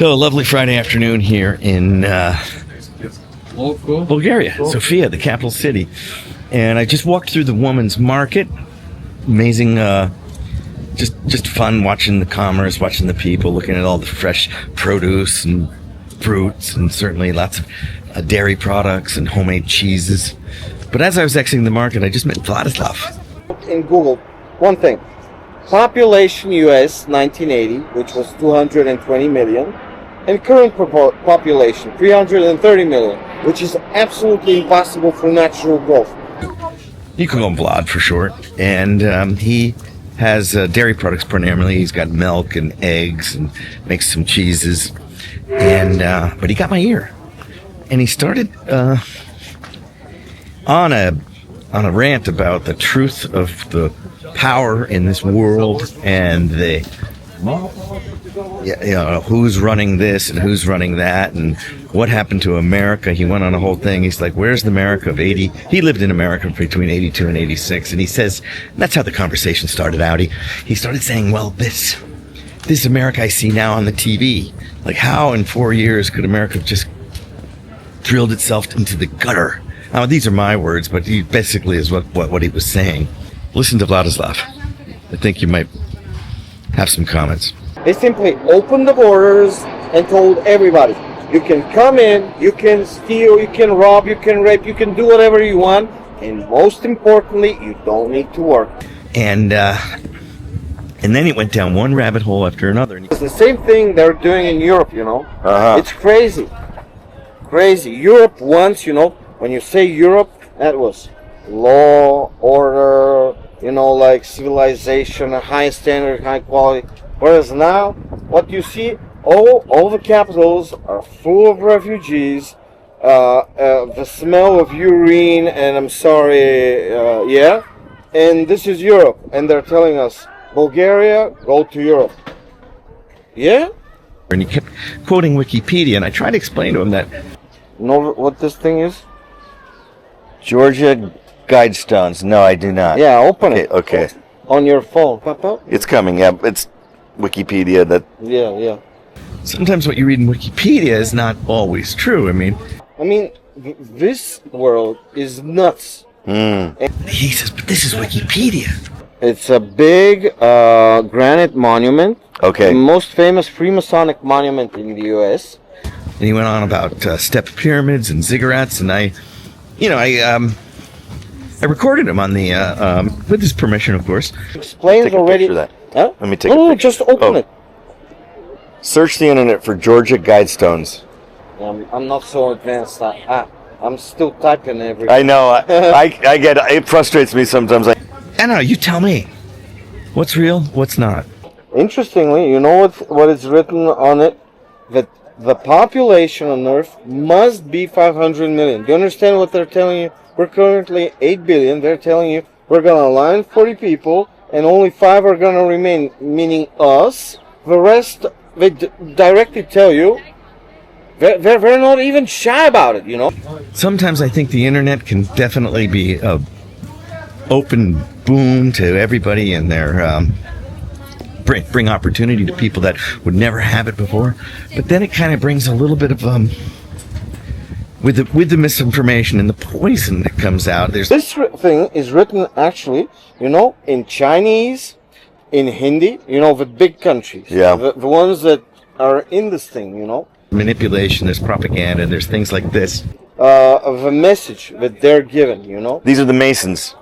So, a lovely Friday afternoon here in Bulgaria, Sofia, the capital city. And I just walked through the woman's market. Amazing, just fun watching the commerce, watching the people, looking at all the fresh produce and fruits, and certainly lots of dairy products and homemade cheeses. But as I was exiting the market, I just met Vladislav. In Google, one thing. Population US 1980, which was 220 million, and current population 330 million, which is absolutely impossible for natural growth. You can call him Vlad for short. And he has dairy products primarily. He's got milk and eggs and makes some cheeses. And but he got my ear. And he started on a rant about the truth of the power in this world and who's running this and who's running that and what happened to America. He went on a whole thing. He's like, where's the America of 80? He lived in America between 82 and 86. And he says, and that's how the conversation started out. He started saying, well, this America I see now on the TV, like how in 4 years could America have just drilled itself into the gutter? Now, these are my words, but he basically is what he was saying. Listen to Vladislav. I think you might have some comments. They simply opened the borders and told everybody, you can come in, you can steal, you can rob, you can rape, you can do whatever you want, and most importantly, you don't need to work. And then it went down one rabbit hole after another. It's the same thing they're doing in Europe, you know. It's crazy. Europe once, you know, when you say Europe, that was law, order, you know, like civilization, a high standard, high quality. Whereas now, what you see, all the capitals are full of refugees, the smell of urine, and I'm sorry, and this is Europe, and they're telling us, Bulgaria, go to Europe. Yeah? And he kept quoting Wikipedia, and I tried to explain to him that... You know what this thing is? Georgia Guidestones. No, I do not. Yeah, open it. Okay. On your phone. Papa? It's coming. Yeah, it's Wikipedia. Yeah. Sometimes what you read in Wikipedia is not always true. I mean, this world is nuts. He says, but this is Wikipedia. It's a big granite monument. Okay. The most famous Freemasonic monument in the U.S. And he went on about stepped pyramids and ziggurats, and I recorded him on the with his permission, of course. Explains Take a already. picture of that. Huh? Let me take a picture. Just open it. Search the internet for Georgia Guidestones. I'm not so advanced. I'm still typing everything. I know. I get it. Frustrates me sometimes. I don't know. You tell me. What's real? What's not? Interestingly, you know what is written on it? That the population on Earth must be 500 million. Do you understand what they're telling you? We're currently 8 billion. They're telling you we're going to align 40 people and only 5 are going to remain, meaning us. The rest, they directly tell you, they're not even shy about it, you know? Sometimes I think the internet can definitely be an open boom to everybody and their... bring opportunity to people that would never have it before, but then it kind of brings a little bit of with the misinformation and the poison that comes out. This thing is written actually, you know, in Chinese, in Hindi, you know, the big countries, the ones that are in this thing, you know. Manipulation, there's propaganda, there's things like this. Of a message that they're given, you know. These are the Masons.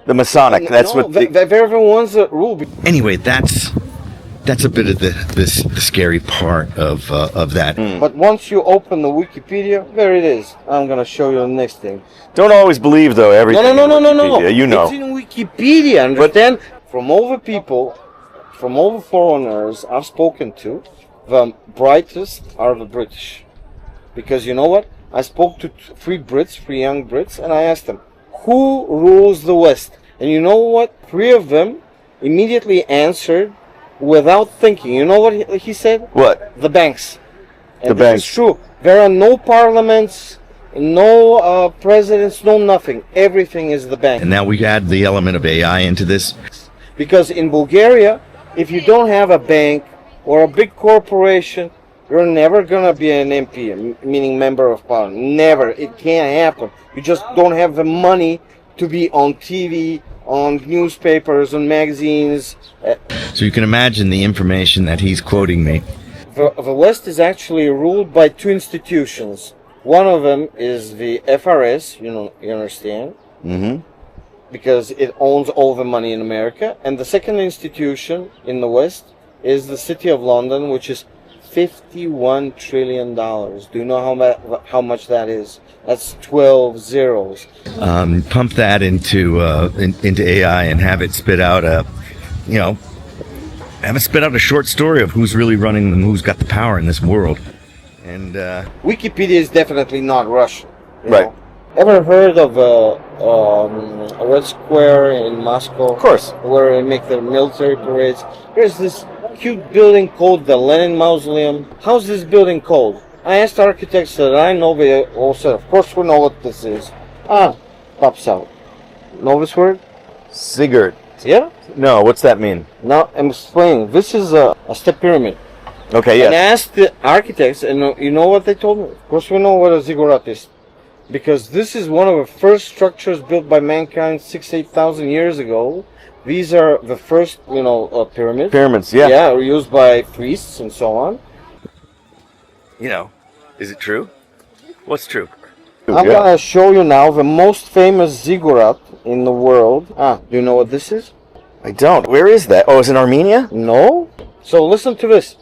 The Masonic. That's what they're the ones that rule. Anyway, that's a bit of the scary part of that. But once you open the Wikipedia, there it is. I'm gonna show you the next thing. Don't always believe though everything. No. You know. It's in Wikipedia. Understand? From all the people, from all the foreigners I've spoken to, the brightest are the British. Because you know what? I spoke to three young Brits, and I asked them, who rules the West? And you know what? 3 of them immediately answered without thinking. You know what he said? What? The banks. And the banks. It's true. There are no parliaments, no presidents, no nothing. Everything is the bank. And now we add the element of AI into this. Because in Bulgaria, if you don't have a bank or a big corporation, you're never gonna be an MP, meaning member of parliament. Never. It can't happen. You just don't have the money to be on TV, on newspapers, on magazines. So you can imagine the information that he's quoting me. The West is actually ruled by two institutions. One of them is the FRS, you understand? Mm-hmm. Because it owns all the money in America. And the second institution in the West is the City of London, which is $51 trillion. Do you know how much that is? That's 12 zeros. Pump that into AI and have it spit out a short story of who's really running and who's got the power in this world. And Wikipedia is definitely not Russian. Right. know? Ever heard of a Red Square in Moscow? Of course. Where they make their military parades. There's this cute building called the Lenin Mausoleum. How's this building called? I asked architects that I know, they all said, of course we know what this is. Pops out. Know this word? Sigurd. Yeah? No, what's that mean? Now I'm explaining. This is a step pyramid. Okay, And I yes. asked the architects, and you know what they told me? Of course we know what a ziggurat is. Because this is one of the first structures built by mankind 8,000 years ago. These are the first, pyramids. Pyramids, yeah. Yeah, were used by priests and so on. is it true? What's true? I'm gonna show you now the most famous ziggurat in the world. Do you know what this is? I don't. Where is that? Oh, it's in Armenia? No? So listen to this.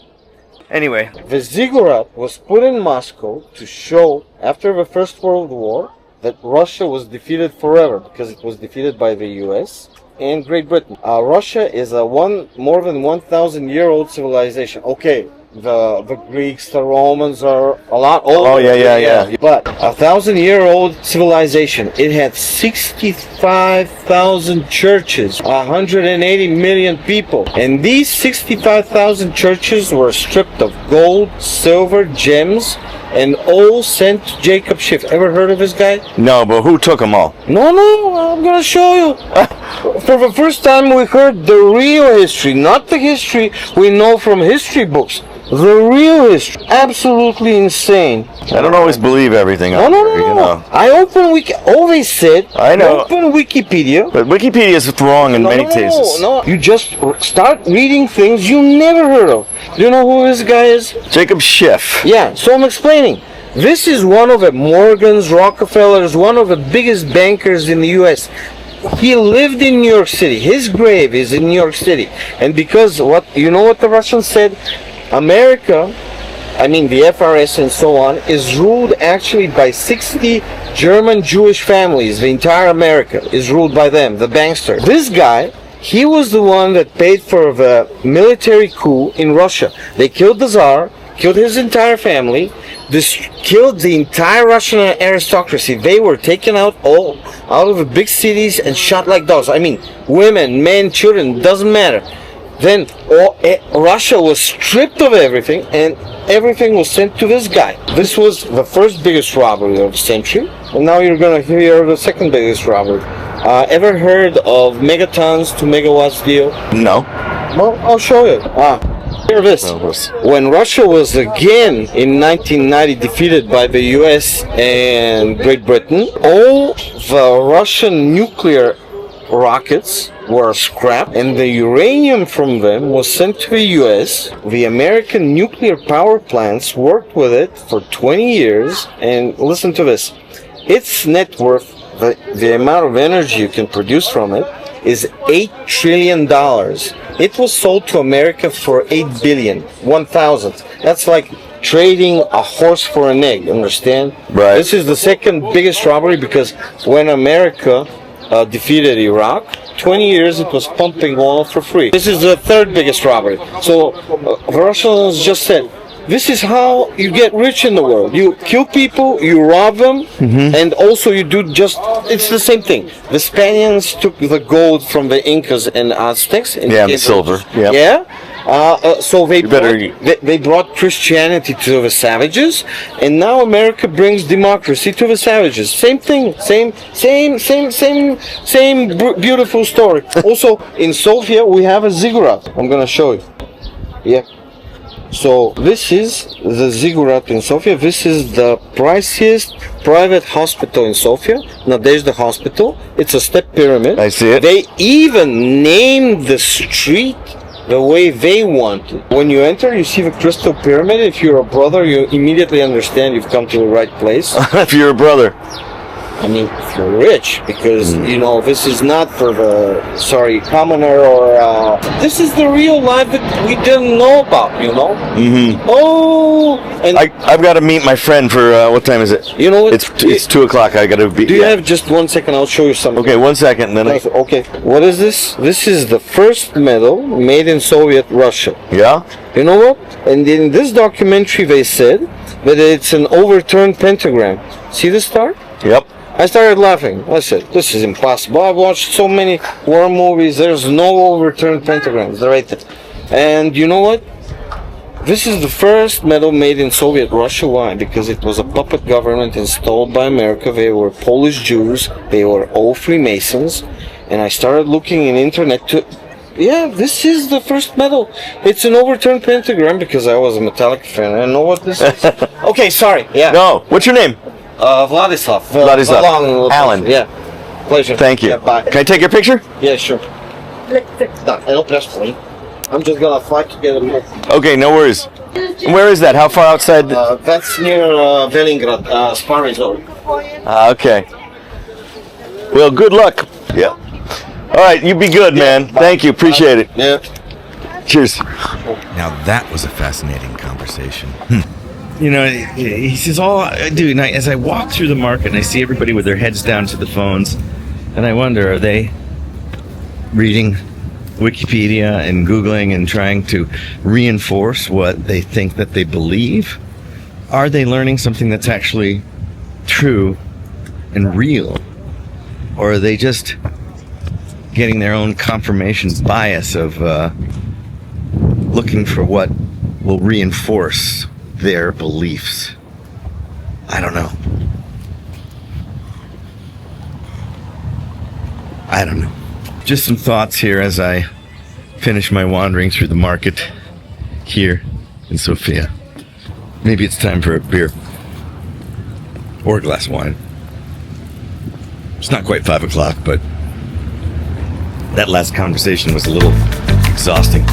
Anyway, The ziggurat was put in Moscow to show, after the First World War, that Russia was defeated forever, because it was defeated by the US and Great Britain. Russia is a more than 1,000-year-old civilization. Okay, the Greeks, the Romans are a lot older. Oh, yeah. But 1,000-year-old civilization. It had 65,000 churches, 180 million people. And these 65,000 churches were stripped of gold, silver, gems, and all sent to Jacob Schiff. Ever heard of this guy? No, but who took them all? No, I'm gonna show you. For the first time we heard the real history, not the history we know from history books. The real history. Absolutely insane. I don't always believe everything. No. I always said, I know. Open Wikipedia. But Wikipedia is wrong in many cases. No. You just start reading things you never heard of. Do you know who this guy is? Jacob Schiff. Yeah, so I'm explaining. This is one of the Morgans, Rockefellers, one of the biggest bankers in the U.S. He lived in New York City. His grave is in New York City. And because what the Russians said? America, the FRS and so on, is ruled actually by 60 German Jewish families. The entire America is ruled by them, the bankster. This guy, he was the one that paid for the military coup in Russia. They killed the Tsar, killed his entire family, killed the entire Russian aristocracy. They were taken out of the big cities and shot like dogs. Women, men, children, doesn't matter. Then Russia was stripped of everything, and everything was sent to this guy. This was the first biggest robbery of the century, and now you're going to hear the second biggest robbery. Ever heard of megatons to megawatts deal? No. Well, I'll show you. Hear this. When Russia was again in 1990 defeated by the US and Great Britain, all the Russian nuclear rockets were scrapped, and the uranium from them was sent to the US. The American nuclear power plants worked with it for 20 years, and listen to this. Its net worth, the amount of energy you can produce from it, is $8 trillion. It was sold to America for $8 billion, 1,000. That's like trading a horse for an egg, understand? Right. This is the second biggest robbery, because when America defeated Iraq, 20 years it was pumping oil for free. This is the third biggest robbery. So the Russians just said, this is how you get rich in the world. You kill people, you rob them, and also you do it's the same thing. The Spaniards took the gold from the Incas and Aztecs. And the silver. Yep. Yeah. So they brought Christianity to the savages, and now America brings democracy to the savages. Same thing, same beautiful story. Also, in Sofia we have a ziggurat. I'm gonna show you. Yeah. So this is the ziggurat in Sofia. This is the priciest private hospital in Sofia. Nadezhda Hospital. It's a step pyramid. I see it. They even named the street the way they want it. When you enter, you see the crystal pyramid. If you're a brother, you immediately understand you've come to the right place. If you're a brother. I mean, if you're rich, because, you know, this is not for the, commoner or, this is the real life that we didn't know about, you know? Mm-hmm. Oh! And I've got to meet my friend for, what time is it? you know what? It's 2 o'clock. I got to be. Do you have just 1 second? I'll show you something. Okay, 1 second, and then Okay, what is this? This is the first medal made in Soviet Russia. Yeah? You know what? And in this documentary they said that it's an overturned pentagram. See the star? Yep. I started laughing. I said, this is impossible. I've watched so many war movies. There's no overturned pentagrams. They're right there. And you know what? This is the first medal made in Soviet Russia. Why? Because it was a puppet government installed by America. They were Polish Jews. They were all Freemasons. And I started looking in internet to... Yeah, this is the first medal. It's an overturned pentagram because I was a Metallica fan. I know what this is. Okay, sorry. Yeah. No. What's your name? Vladislav. Vladislav. Allan. Yeah. Pleasure. Thank you. Yeah, bye. Can I take your picture? Yeah, sure. I'm just gonna fly to get a move. Okay, no worries. And where is that? How far outside? That's near Velingrad, Spa Resort. Okay. Well, good luck. Yeah. All right, you be good, man. Thank you. Appreciate it. Yeah. Cheers. Now that was a fascinating conversation. You know, he says, dude, as I walk through the market and I see everybody with their heads down to the phones, and I wonder, are they reading Wikipedia and Googling and trying to reinforce what they think that they believe? Are they learning something that's actually true and real? Or are they just getting their own confirmation bias of looking for what will reinforce their beliefs? I don't know. Just some thoughts here as I finish my wandering through the market here in Sofia. Maybe it's time for a beer or a glass of wine. It's not quite 5 o'clock, but that last conversation was a little exhausting.